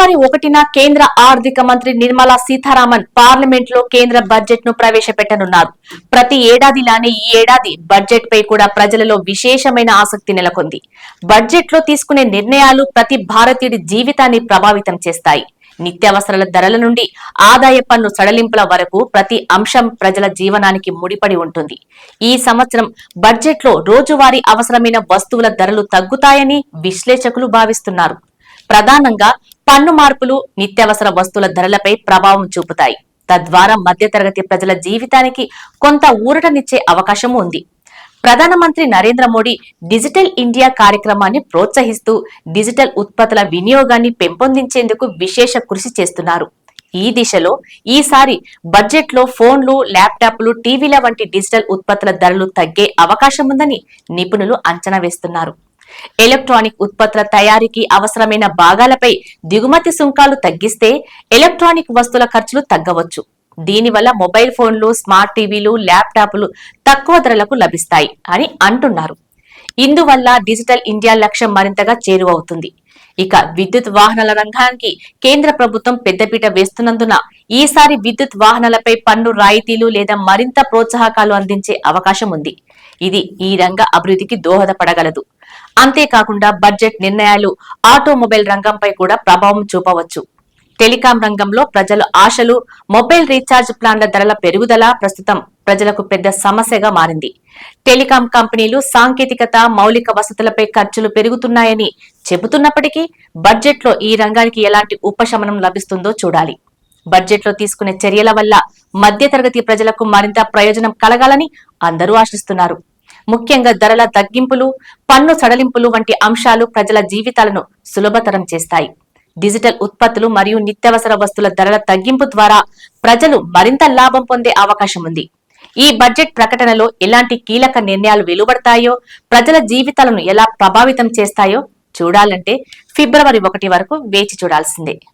ఫిబ్రవరి 1న కేంద్ర ఆర్థిక మంత్రి నిర్మలా సీతారామన్ పార్లమెంట్ లో కేంద్ర బడ్జెట్ ను ప్రవేశపెట్టనున్నారు. ప్రతి ఏడాదిలానే ఈ ఏడాది బడ్జెట్ పై కూడా ప్రజలలో విశేషమైన ఆసక్తి నెలకొంది. బడ్జెట్ లో తీసుకునే నిర్ణయాలు ప్రతి భారతీయుడి జీవితాన్ని ప్రభావితం చేస్తాయి. నిత్యావసరాల ధరల నుండి ఆదాయ పన్ను సడలింపుల వరకు ప్రతి అంశం ప్రజల జీవనానికి ముడిపడి ఉంటుంది. ఈ సంవత్సరం బడ్జెట్ లో రోజువారీ అవసరమైన వస్తువుల ధరలు తగ్గుతాయని విశ్లేషకులు భావిస్తున్నారు. ప్రధానంగా పన్ను మార్పులు నిత్యావసర వస్తువుల ధరలపై ప్రభావం చూపుతాయి. తద్వారా మధ్యతరగతి ప్రజల జీవితానికి కొంత ఊరటనిచ్చే అవకాశం ఉంది. ప్రధానమంత్రి నరేంద్ర మోడీ డిజిటల్ ఇండియా కార్యక్రమాన్ని ప్రోత్సహిస్తూ డిజిటల్ ఉత్పత్తుల వినియోగాన్ని పెంపొందించేందుకు విశేష కృషి చేస్తున్నారు. ఈ దిశలో ఈసారి బడ్జెట్ లో ఫోన్లు, ల్యాప్టాప్లు, టీవీల వంటి డిజిటల్ ఉత్పత్తుల ధరలు తగ్గే అవకాశం ఉందని నిపుణులు అంచనా వేస్తున్నారు. ఎలక్ట్రానిక్ ఉత్పత్తుల తయారీకి అవసరమైన భాగాలపై దిగుమతి సుంకాలు తగ్గిస్తే ఎలక్ట్రానిక్ వస్తువుల ఖర్చులు తగ్గవచ్చు. దీనివల్ల మొబైల్ ఫోన్లు, స్మార్ట్ టీవీలు, ల్యాప్టాప్లు తక్కువ ధరలకు లభిస్తాయి అని అంటున్నారు. ఇందువల్ల డిజిటల్ ఇండియా లక్ష్యం మరింతగా చేరువవుతుంది. ఇక విద్యుత్ వాహనాల రంగానికి కేంద్ర ప్రభుత్వం పెద్దపీట వేస్తున్నందున ఈసారి విద్యుత్ వాహనాలపై పన్ను రాయితీలు లేదా మరింత ప్రోత్సాహకాలు అందించే అవకాశం ఉంది. ఇది ఈ రంగ అభివృద్ధికి దోహదపడగలదు. అంతేకాకుండా బడ్జెట్ నిర్ణయాలు ఆటోమొబైల్ రంగంపై కూడా ప్రభావం చూపవచ్చు. టెలికాం రంగంలో ప్రజల ఆశలు, మొబైల్ రీఛార్జ్ ప్లాన్ల ధరల పెరుగుదల ప్రస్తుతం ప్రజలకు పెద్ద సమస్యగా మారింది. టెలికాం కంపెనీలు సాంకేతికత, మౌలిక వసతులపై ఖర్చులు పెరుగుతున్నాయని చెబుతున్నప్పటికీ బడ్జెట్ లో ఈ రంగానికి ఎలాంటి ఉపశమనం లభిస్తుందో చూడాలి. బడ్జెట్ లో తీసుకునే చర్యల వల్ల మధ్యతరగతి ప్రజలకు మరింత ప్రయోజనం కలగాలని అందరూ ఆశిస్తున్నారు. ముఖ్యంగా ధరల తగ్గింపులు, పన్ను సడలింపులు వంటి అంశాలు ప్రజల జీవితాలను సులభతరం చేస్తాయి. డిజిటల్ ఉత్పత్తులు మరియు నిత్యావసర వస్తువుల ధరల తగ్గింపు ద్వారా ప్రజలు మరింత లాభం పొందే అవకాశం ఉంది. ఈ బడ్జెట్ ప్రకటనలో ఎలాంటి కీలక నిర్ణయాలు వెలువడతాయో, ప్రజల జీవితాలను ఎలా ప్రభావితం చేస్తాయో చూడాలంటే ఫిబ్రవరి 1 వరకు వేచి చూడాల్సిందే.